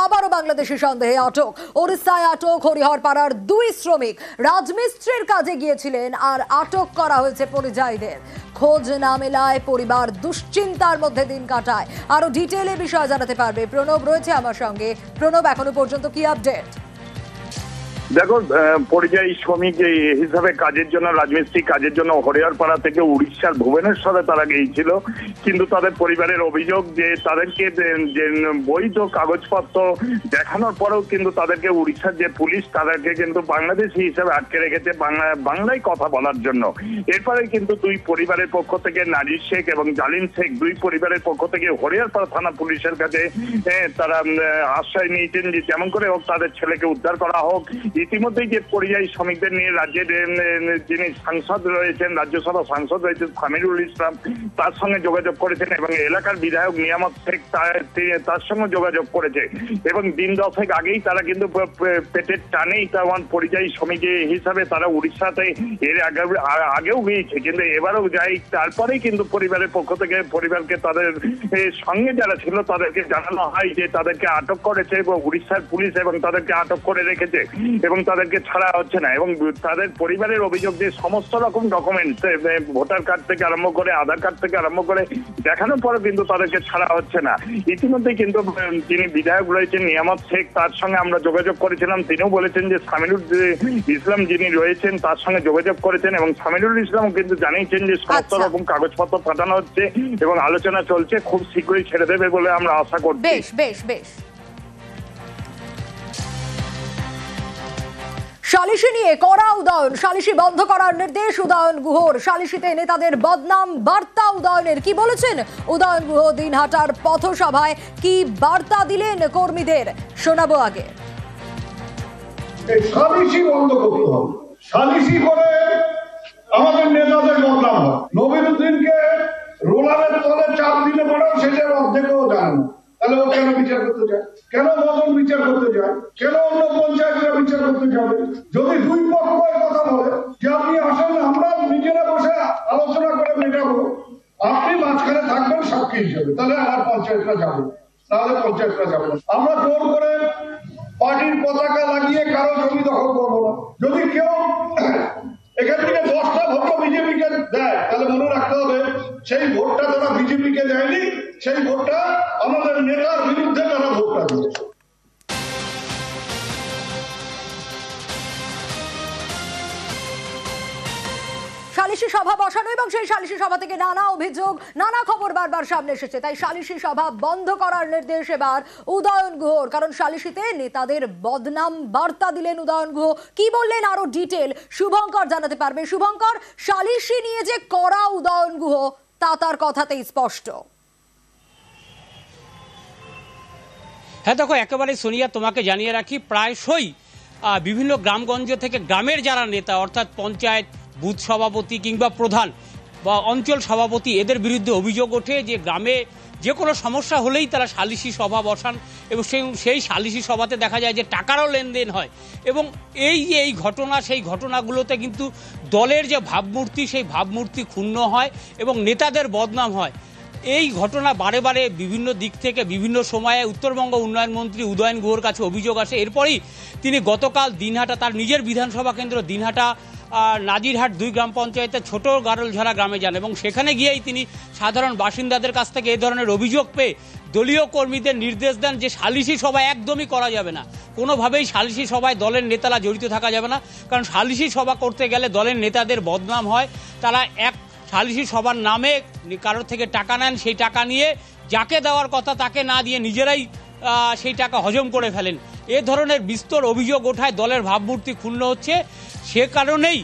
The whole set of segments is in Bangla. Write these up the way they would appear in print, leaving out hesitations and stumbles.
আবারও বাংলাদেশি সন্দেহে আটক। ওড়িশায় আটক হরিহরপাড়ার 2 শ্রমিক রাজমিস্ত্রির কাজে গিয়েছিলেন আর আটক করা হয়েছে পরিযায়ীদের। খোঁজ না মেলায় পরিবার দুশ্চিন্তার মধ্যে দিন কাটায়। আরো ডিটেইলে বিষয় জানাতে পারবে প্রণব, রয়েছে আমার সঙ্গে। প্রণব, এখনো পর্যন্ত কি আপডেট? দেখো, পরিযায়ী শ্রমিক হিসাবে কাজের জন্য, রাজমিস্ত্রি কাজের জন্য হরিহরপাড়া থেকে উড়িষ্যার ভুবনেশ্বরে তারা গিয়েছিল। কিন্তু তাদের পরিবারের অভিযোগ যে তাদেরকে যে বৈধ কাগজপত্র দেখানোর পরেও কিন্তু তাদেরকে উড়িষ্যার যে পুলিশ তাদেরকে কিন্তু বাংলাদেশি হিসেবে আটকে রেখেছে বাংলায় কথা বলার জন্য। এরপরে কিন্তু দুই পরিবারের পক্ষ থেকে নাজির শেখ এবং জালিম শেখ, দুই পরিবারের পক্ষ থেকে হরিহরপাড়া থানা পুলিশের কাছে তারা আশ্রয় নিয়েছেন যে যেমন করে হোক তাদের ছেলেকে উদ্ধার করা হোক। ইতিমধ্যেই যে পরিযায়ী শ্রমিকদের নিয়ে রাজ্যের যিনি সাংসদ রয়েছেন, রাজ্যসভা সাংসদ রয়েছেন সামিরুল ইসলাম, তার সঙ্গে যোগাযোগ করেছেন এবং এলাকার বিধায়ক নিয়ামত শেখ তার সঙ্গে যোগাযোগ করেছে। এবং দিন 10 আগেই তারা কিন্তু পেটের টানেই তেমন পরিযায়ী শ্রমিক হিসাবে তারা উড়িষ্যাতে এর আগেও গিয়েছে, কিন্তু এবারও যাই। তারপরেই কিন্তু পরিবারের পক্ষ থেকে পরিবারকে তাদের সঙ্গে যারা ছিল তাদেরকে জানানো হয় যে তাদেরকে আটক করেছে এবং উড়িষ্যার পুলিশ এবং তাদেরকে আটক করে রেখেছে এবং তাদেরকে ছাড়া হচ্ছে না। এবং তাদের পরিবারের অভিযোগ যে সমস্ত রকম ডকুমেন্টস, ভোটার কার্ড থেকে আরম্ভ করে আধার কার্ড থেকে আরম্ভ করে দেখানোর পরও কিন্তু তাদেরকে ছাড়া হচ্ছে না। ইতিমধ্যে কিন্তু যিনি বিধায়ক রয়েছেন নিয়ামত শেখ, তার সঙ্গে আমরা যোগাযোগ করেছিলাম। তিনিও বলেছেন যে সামিরুল ইসলাম যিনি রয়েছেন তার সঙ্গে যোগাযোগ করেছেন এবং সামিরুল ইসলামও কিন্তু জানিয়েছেন যে সমস্ত রকম কাগজপত্র পাঠানো হচ্ছে এবং আলোচনা চলছে, খুব শীঘ্রই ছেড়ে দেবে বলে আমরা আশা করছি। বেশ বেশ বেশ। সালিশি নিয়ে কড়া উদয়ন, সালিশি বন্ধ করার নির্দেশ উদয়ন গুহর। সালিশিতে নেতাদের বদনাম বার্তা উদয়নের। কি বলেছেন উদয়ন গুহ দিনহাটার পথসভায়? কি বার্তা দিলেন কর্মীদের, শোনাবো আগে। সালিশি বন্ধ করতে হবে। সালিশি করে আমাদের নেতাদের বদনাম হয়। নবীনউদ্দিনকে রোলারের তলে চাপ দিলে পরেও সেটার অর্ধেকও জানে না। তাহলে ও কেন বিচার করতে যায়? কেন মদন বিচার করতে যায়? কেন অন্য পঞ্চায়েতরা বিচার করতে যাবে? যদি দুই পক্ষ কথা বলে যে আপনি আসেন, আমরা নিজেরা বসে আলোচনা করে মেটাবো, আপনি মাঝখানে থাকবেন সাক্ষী হিসেবে, তাহলে আমার পঞ্চায়েতরা যাবে, তাহলে পঞ্চায়েতরা যাবে। আমরা জোর করে পার্টির পতাকা লাগিয়ে কারো জমি দখল করবো না। যদি কেউ এখান থেকে 10টা ভোট বিজেপিকে দেয়, তাহলে মনে রাখতে হবে সেই ভোটটা তারা বিজেপিকে দেয়নি, সেই ভোটটা আমাদের নেতার বিরুদ্ধে তারা ভোটটা দিয়েছে। সালিশি সভা বসানো এবং সেই সালিশি সভা থেকে নানা অভিযোগ, নানা খবর বারবার সামনে এসেছে। তাই সালিশি সভা বন্ধ করার নির্দেশ এবার উদয়ন গুহর। কারণ সালিশিতে নেতাদের বদনাম বার্তা দিলেন উদয়ন গুহ। কি বললেন আরো ডিটেল শুভঙ্কর জানাতে পারবে। শুভঙ্কর, সালিশি নিয়ে যে কড়া উদয়ন গুহ তা তার কথাতেই স্পষ্ট। হ্যাঁ দেখো, একেবারে সোনিয়া, তোমাকে জানিয়ে রাখি প্রায়শই বিভিন্ন গ্রামগঞ্জ থেকে গ্রামের যারা নেতা অর্থাৎ পঞ্চায়েত, বুথ সভাপতি কিংবা প্রধান বা অঞ্চল সভাপতি, এদের বিরুদ্ধে অভিযোগ ওঠে যে গ্রামে যে কোনো সমস্যা হলেই তারা সালিশি সভা বসান এবং সেই সালিশি সভাতে দেখা যায় যে টাকারও লেনদেন হয়। এবং এই ঘটনা, সেই ঘটনাগুলোতে কিন্তু দলের যে ভাবমূর্তি, সেই ভাবমূর্তি ক্ষুণ্ণ হয় এবং নেতাদের বদনাম হয়। এই ঘটনা বারে বারে বিভিন্ন দিক থেকে বিভিন্ন সময়ে উত্তরবঙ্গ উন্নয়ন মন্ত্রী উদয়ন গুহর কাছে অভিযোগ আসে। এরপরেই তিনি গতকাল দিনহাটা, তার নিজের বিধানসভা কেন্দ্র দিনহাটা নাজিরহাট 2 গ্রাম পঞ্চায়েতের ছোট গারলঝাড়া গ্রামে যান এবং সেখানে গিয়েই তিনি সাধারণ বাসিন্দাদের কাছ থেকে এই ধরনের অভিযোগ পেয়ে দলীয় কর্মীদের নির্দেশ দেন যে সালিশি সভা একদমই করা যাবে না, কোনোভাবেই সালিশি সভায় দলের নেতারা জড়িত থাকা যাবে না। কারণ সালিশি সভা করতে গেলে দলের নেতাদের বদনাম হয়। তারা এক সালিশি সভার নামে কারোর থেকে টাকা নেন, সেই টাকা নিয়ে যাকে দেওয়ার কথা তাকে না দিয়ে নিজেরাই সেই টাকা হজম করে ফেলেন। এ ধরনের বিস্তর অভিযোগ ওঠায় দলের ভাবমূর্তি ক্ষুণ্ণ হচ্ছে। সে কারণেই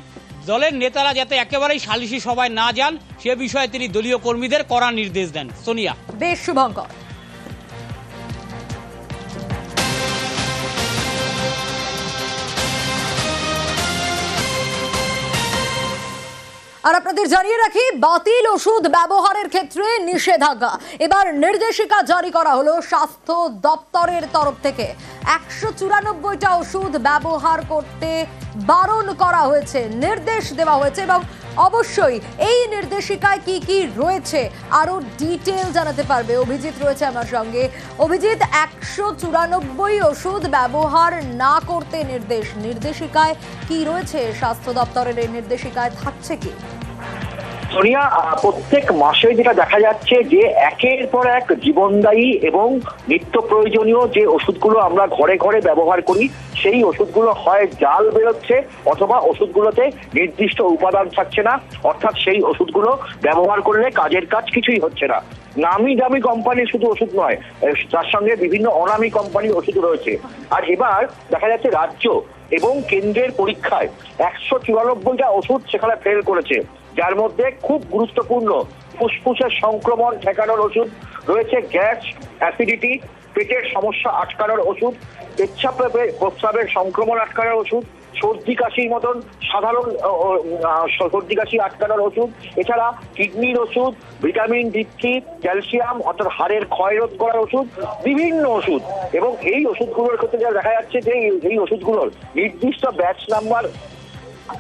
দলের নেতারা যাতে একেবারেই সালিশি সভায় না যান সে বিষয়ে তিনি দলীয় কর্মীদের কড়া নির্দেশ দেন। সোনিয়া। বেশ শুভঙ্কর। আর আপনাদের জানিয়ে রাখি, বাতিল ওষুধ ব্যবহারের ক্ষেত্রে নিষেধাজ্ঞা। এবার নির্দেশিকা জারি করা হলো স্বাস্থ্য দপ্তরের তরফ থেকে। 194টা ওষুধ ব্যবহার করতে বারণ করা হয়েছে, নির্দেশ দেওয়া হয়েছে এবং অবশ্যই এই নির্দেশিকায় কি কি রয়েছে আরো ডিটেল জানাতে পারবে অভিজিৎ রয়েছে আমার সঙ্গে। অভিজিৎ, 194 ওষুধ ব্যবহার না করতে নির্দেশিকায় কি রয়েছে? স্বাস্থ্য দপ্তরের এই নির্দেশিকায় থাকছে কি? সোনিয়া, প্রত্যেক মাসে যেটা দেখা যাচ্ছে যে একের পর এক জীবনদায়ী এবং নিত্য প্রয়োজনীয় যে ওষুধগুলো আমরা ঘরে ঘরে ব্যবহার করি সেই ওষুধগুলো হয় জাল বেরোচ্ছে অথবা ওষুধগুলোতে নির্দিষ্ট উপাদান থাকছে না, অর্থাৎ সেই ওষুধগুলো ব্যবহার করলে কাজের কাজ কিছুই হচ্ছে না। নামি দামি কোম্পানির শুধু ওষুধ নয়, তার সঙ্গে বিভিন্ন অনামি কোম্পানির ওষুধ রয়েছে। আর এবার দেখা যাচ্ছে রাজ্য এবং কেন্দ্রের পরীক্ষায় 194টা ওষুধ সেখানে ফেল করেছে, যার মধ্যে খুব গুরুত্বপূর্ণ ফুসফুসের সংক্রমণ ঠেকানোর ওষুধ রয়েছে, গ্যাস, অ্যাসিডিটি, পেটের সমস্যা আটকানোর ওষুধ, প্রস্রাবের সংক্রমণ আটকানোর ওষুধ, সর্দি কাশির মতন সাধারণ সর্দি কাশি আটকানোর ওষুধ, এছাড়া কিডনির ওষুধ, ভিটামিন D3, ক্যালসিয়াম অর্থাৎ হাড়ের ক্ষয় রোধ করার ওষুধ, বিভিন্ন ওষুধ। এবং এই ওষুধগুলোর ক্ষেত্রে যা দেখা যাচ্ছে যে এই ওষুধগুলোর নির্দিষ্ট ব্যাচ নাম্বার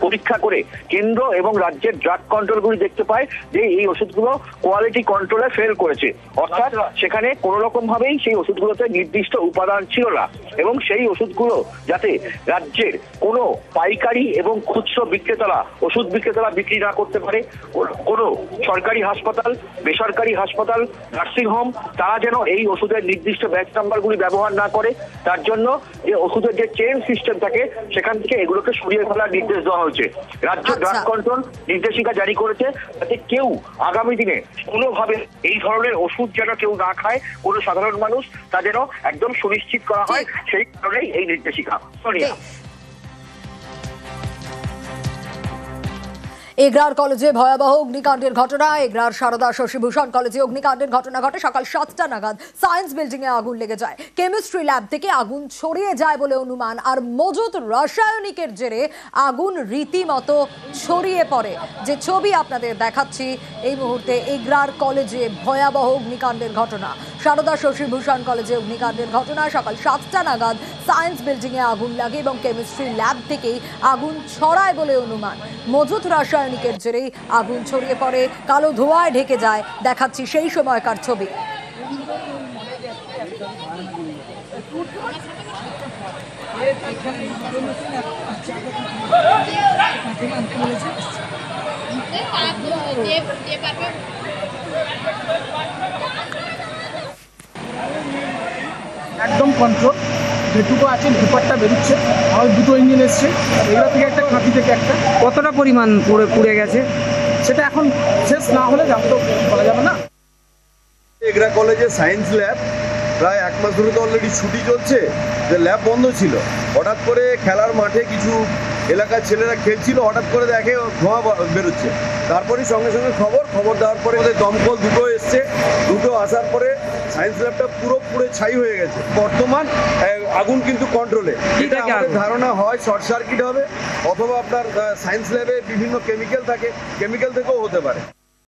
পরীক্ষা করে কেন্দ্র এবং রাজ্যের ড্রাগ কন্ট্রোলগুলি দেখতে পায় যে এই ওষুধগুলো কোয়ালিটি কন্ট্রোলে ফেল করেছে, অর্থাৎ সেখানে কোনো রকম ভাবেই সেই ওষুধগুলোতে নির্দিষ্ট উপাদান ছিল না এবং সেই ওষুধগুলো যাতে রাজ্যের কোনো পাইকারি এবং খুচরো বিক্রেতারা ওষুধ বিক্রেতারা বিক্রি না করতে পারে, কোনো সরকারি হাসপাতাল, বেসরকারি হাসপাতাল, নার্সিংহোম তারা যেন এই ওষুধের নির্দিষ্ট ব্যাচ নাম্বারগুলি ব্যবহার না করে, তার জন্য যে ওষুধের যে চেইন সিস্টেম থাকে সেখান থেকে এগুলোকে সরিয়ে ফেলার নির্দেশ দেওয়া হয়েছে। রাজ্য ড্রাগ কন্ট্রোল নির্দেশিকা জারি করেছে যাতে কেউ আগামী দিনে কোনোভাবে এই ধরনের ওষুধ যেন কেউ না খায়, কোনো সাধারণ মানুষ তা যেন একদম সুনিশ্চিত করা হয়, সেই কারণেই এই নির্দেশিকা। সোনিয়া, এগরার কলেজে ভয়াবহ অগ্নিকাণ্ডের ঘটনা। এগরার সারদা শশীভূষণ কলেজে অগ্নিকাণ্ডের ঘটনা ঘটে সকাল 7টা নাগাদ। সায়েন্স বিল্ডিং এ আগুন লেগে যায়, কেমিস্ট্রি ল্যাব থেকে আগুন ছড়িয়ে যায় বলে অনুমান। আর মজুত রাসায়নিকের জেরে আগুন রীতিমতো ছড়িয়ে পড়ে। যে ছবি আপনাদের দেখাচ্ছি এই মুহূর্তে, এগরার কলেজে ভয়াবহ অগ্নিকাণ্ডের ঘটনা। সারদা শশীভূষণ কলেজে অগ্নিকাণ্ডের ঘটনা সকাল 7টা নাগাদ সায়েন্স বিল্ডিং এ আগুন লাগে এবং কেমিস্ট্রি ল্যাব থেকেই আগুন ছড়ায় বলে অনুমান। মজুত রাসায়নিকের জেরেই আগুন ছড়িয়ে পড়ে, কালো ধোঁয়ায় ঢেকে যায়। দেখাচ্ছি সেই সময়কার ছবি। একদম কন্ট্রোল, যেটুকু আছে ভেপারটা বেরোচ্ছে। আমার দুটো ইঞ্জিন এসছে, এগুলো থেকে একটা, খাঁটি থেকে একটা। কতটা পরিমাণ পুড়ে গেছে সেটা এখন শেষ না হলে তো বলা যাবে না। এগরা কলেজে সায়েন্স ল্যাব প্রায় 1 মাস ধরে তো অলরেডি ছুটি চলছে, যে ল্যাব বন্ধ ছিল। হঠাৎ করে খেলার মাঠে কিছু এলাকার ছেলেরা খেলছিল, হঠাৎ করে দেখে ধোঁয়া বেরোচ্ছে। তারপরেই সঙ্গে সঙ্গে খবর দেওয়ার পরে ওদের দমকল দুটো এসছে, দুটো আসার পরে সায়েন্স ল্যাবটা পুরো পুড়ে ছাই হয়ে গেছে। বর্তমান আগুন কিন্তু কন্ট্রোলে। এটা আমাদের ধারণা হয় শর্ট সার্কিট হবে অথবা আপনার সায়েন্স ল্যাবে বিভিন্ন কেমিক্যাল থাকে, কেমিক্যাল থেকেও হতে পারে।